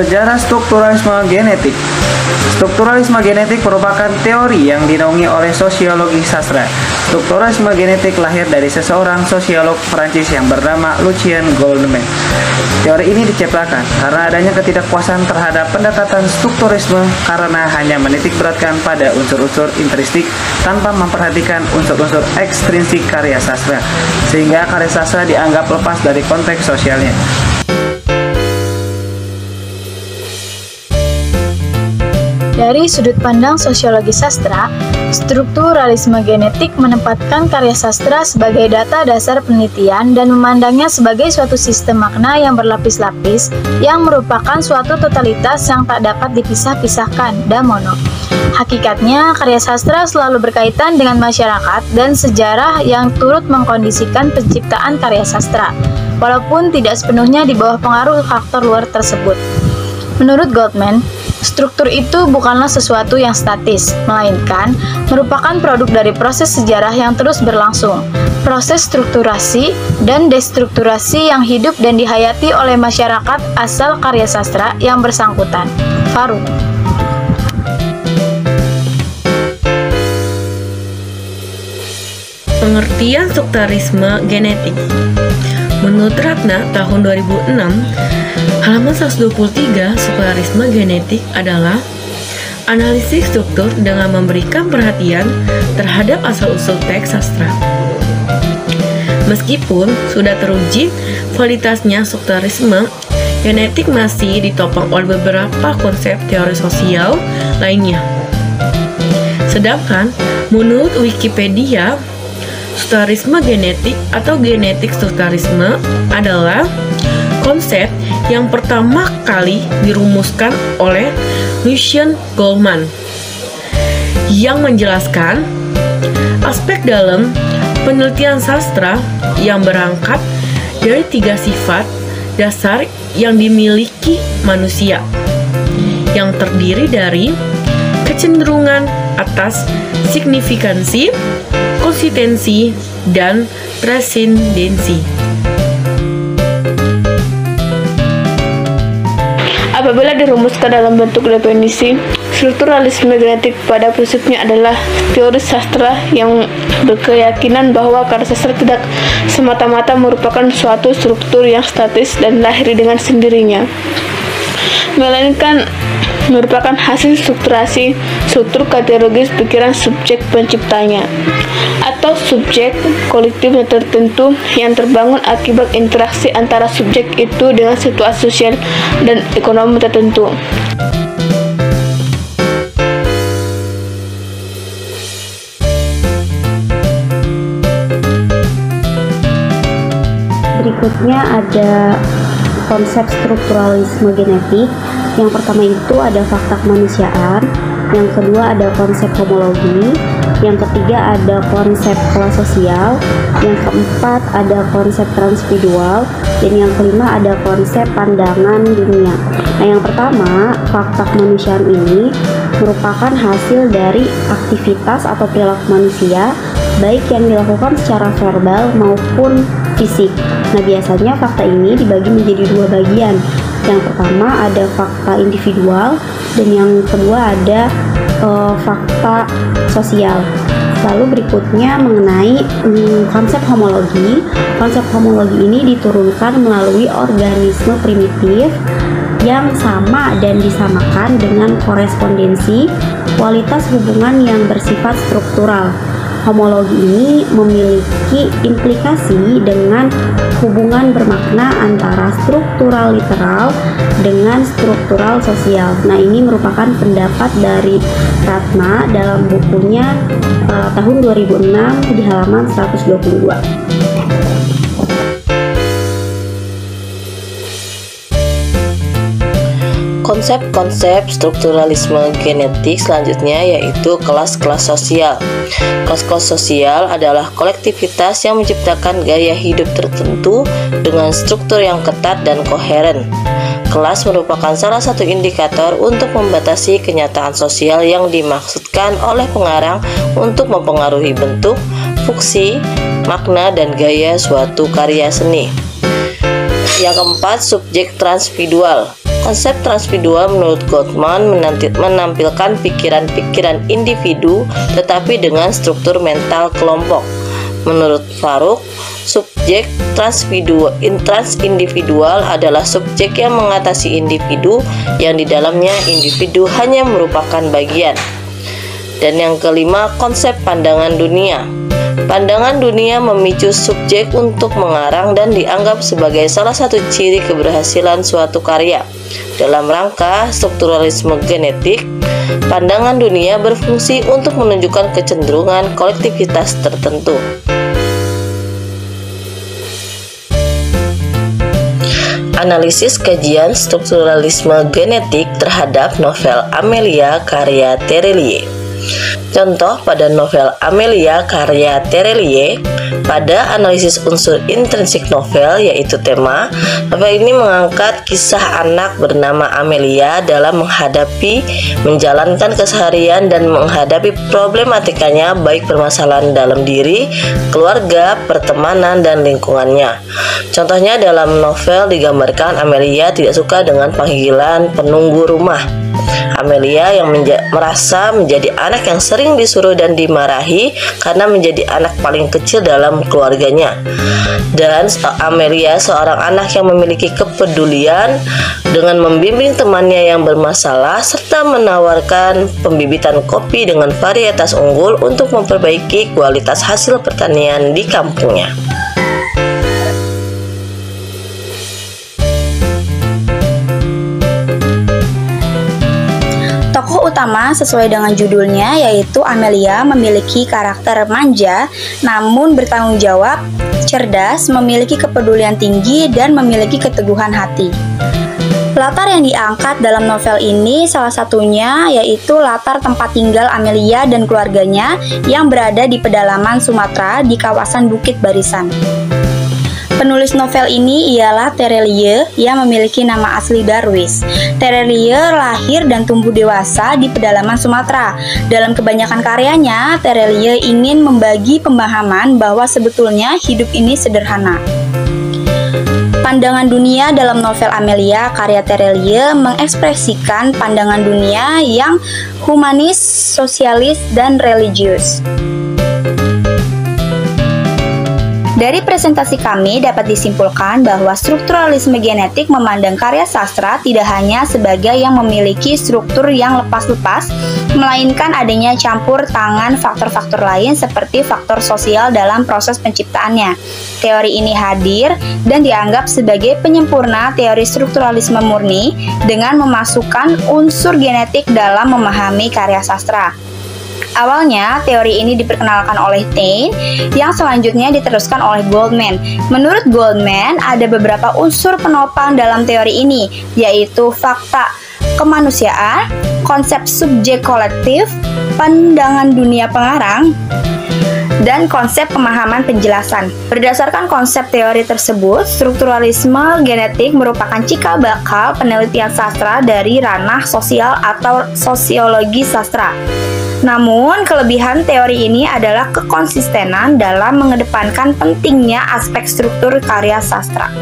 Sejarah strukturalisme genetik. Strukturalisme genetik merupakan teori yang dinaungi oleh sosiologi sastra. Strukturalisme genetik lahir dari seseorang sosiolog Prancis yang bernama Lucien Goldman. Teori ini diciptakan karena adanya ketidakpuasan terhadap pendekatan strukturalisme karena hanya menitik beratkan pada unsur-unsur intrinsik tanpa memperhatikan unsur-unsur ekstrinsik karya sastra, sehingga karya sastra dianggap lepas dari konteks sosialnya. Dari sudut pandang sosiologi sastra, strukturalisme genetik menempatkan karya sastra sebagai data dasar penelitian dan memandangnya sebagai suatu sistem makna yang berlapis-lapis yang merupakan suatu totalitas yang tak dapat dipisah-pisahkan dan mono. Hakikatnya, karya sastra selalu berkaitan dengan masyarakat dan sejarah yang turut mengkondisikan penciptaan karya sastra, walaupun tidak sepenuhnya di bawah pengaruh faktor luar tersebut. Menurut Goldman, struktur itu bukanlah sesuatu yang statis, melainkan merupakan produk dari proses sejarah yang terus berlangsung, proses strukturasi dan destrukturasi yang hidup dan dihayati oleh masyarakat asal karya sastra yang bersangkutan. Faruk. Pengertian strukturalisme genetik. Menurut Ratna tahun 2006, halaman 123, strukturalisme genetik adalah analisis struktur dengan memberikan perhatian terhadap asal-usul teks sastra. Meskipun sudah teruji validitasnya, strukturalisme genetik masih ditopang oleh beberapa konsep teori sosial lainnya. Sedangkan menurut Wikipedia, strukturalisme genetik atau genetik strukturalisme adalah konsep yang pertama kali dirumuskan oleh Lucien Goldman yang menjelaskan aspek dalam penelitian sastra yang berangkat dari 3 sifat dasar yang dimiliki manusia, yang terdiri dari kecenderungan atas signifikansi, konsistensi, dan transendensi. Apabila dirumuskan dalam bentuk definisi, strukturalisme genetik pada prinsipnya adalah teori sastra yang berkeyakinan bahwa karya sastra tidak semata-mata merupakan suatu struktur yang statis dan lahir dengan sendirinya, melainkan merupakan hasil strukturasi struktur kategorigis pikiran subjek penciptanya atau subjek kolektif tertentu yang terbangun akibat interaksi antara subjek itu dengan situasi sosial dan ekonomi tertentu. Berikutnya ada konsep strukturalisme genetik. Yang pertama itu ada fakta kemanusiaan, yang kedua ada konsep homologi, yang ketiga ada konsep kelas sosial, yang keempat ada konsep transindividual, dan yang kelima ada konsep pandangan dunia. Nah, yang pertama, fakta kemanusiaan ini merupakan hasil dari aktivitas atau perilaku manusia, baik yang dilakukan secara verbal maupun fisik. Nah, biasanya fakta ini dibagi menjadi 2 bagian. Yang pertama ada fakta individual dan yang kedua ada fakta sosial. Lalu berikutnya mengenai konsep homologi. Konsep homologi ini diturunkan melalui organisme primitif yang sama dan disamakan dengan korespondensi kualitas hubungan yang bersifat struktural. Homologi ini memiliki implikasi dengan hubungan bermakna antara struktural literal dengan struktural sosial. Nah, ini merupakan pendapat dari Ratna dalam bukunya tahun 2006 di halaman 122. Konsep-konsep strukturalisme genetik selanjutnya yaitu kelas-kelas sosial. Kelas-kelas sosial adalah kolektivitas yang menciptakan gaya hidup tertentu dengan struktur yang ketat dan koheren. Kelas merupakan salah satu indikator untuk membatasi kenyataan sosial yang dimaksudkan oleh pengarang untuk mempengaruhi bentuk, fungsi, makna, dan gaya suatu karya seni. Yang keempat, subjek transindividual. konsep transindividual menurut Gottman menampilkan pikiran-pikiran individu tetapi dengan struktur mental kelompok. Menurut Faruk, subjek transindividual adalah subjek yang mengatasi individu yang di dalamnya individu hanya merupakan bagian. Dan yang kelima, konsep pandangan dunia. Pandangan dunia memicu subjek untuk mengarang dan dianggap sebagai salah satu ciri keberhasilan suatu karya. Dalam rangka strukturalisme genetik, pandangan dunia berfungsi untuk menunjukkan kecenderungan kolektivitas tertentu. Analisis kajian strukturalisme genetik terhadap novel Amelia karya Terelier. Contoh pada novel Amelia karya Terelier, pada analisis unsur intrinsik novel yaitu tema, novel ini mengangkat kisah anak bernama Amelia dalam menjalankan keseharian dan menghadapi problematikanya baik permasalahan dalam diri, keluarga, pertemanan, dan lingkungannya. Contohnya dalam novel digambarkan Amelia tidak suka dengan panggilan penunggu rumah. Amelia yang merasa menjadi anak yang sering disuruh dan dimarahi karena menjadi anak paling kecil dalam keluarganya. Dan Amelia seorang anak yang memiliki kepedulian dengan membimbing temannya yang bermasalah serta menawarkan pembibitan kopi dengan varietas unggul untuk memperbaiki kualitas hasil pertanian di kampungnya. Tokoh utama sesuai dengan judulnya yaitu Amelia memiliki karakter manja namun bertanggung jawab, cerdas, memiliki kepedulian tinggi, dan memiliki keteguhan hati. Latar yang diangkat dalam novel ini salah satunya yaitu latar tempat tinggal Amelia dan keluarganya yang berada di pedalaman Sumatera di kawasan Bukit Barisan. Penulis novel ini ialah Terelier yang memiliki nama asli Darwis. Terelier lahir dan tumbuh dewasa di pedalaman Sumatera. Dalam kebanyakan karyanya, Terelier ingin membagi pemahaman bahwa sebetulnya hidup ini sederhana. Pandangan dunia dalam novel Amelia karya Terelier mengekspresikan pandangan dunia yang humanis, sosialis, dan religius. Dari presentasi kami dapat disimpulkan bahwa strukturalisme genetik memandang karya sastra tidak hanya sebagai yang memiliki struktur yang lepas-lepas, melainkan adanya campur tangan faktor-faktor lain seperti faktor sosial dalam proses penciptaannya. Teori ini hadir dan dianggap sebagai penyempurna teori strukturalisme murni dengan memasukkan unsur genetik dalam memahami karya sastra. Awalnya, teori ini diperkenalkan oleh Taine, yang selanjutnya diteruskan oleh Goldman. Menurut Goldman, ada beberapa unsur penopang dalam teori ini, yaitu fakta kemanusiaan, konsep subjek kolektif, pandangan dunia pengarang, dan konsep pemahaman penjelasan. Berdasarkan konsep teori tersebut, strukturalisme genetik merupakan cikal bakal penelitian sastra dari ranah sosial atau sosiologi sastra. Namun, kelebihan teori ini adalah kekonsistenan dalam mengedepankan pentingnya aspek struktur karya sastra.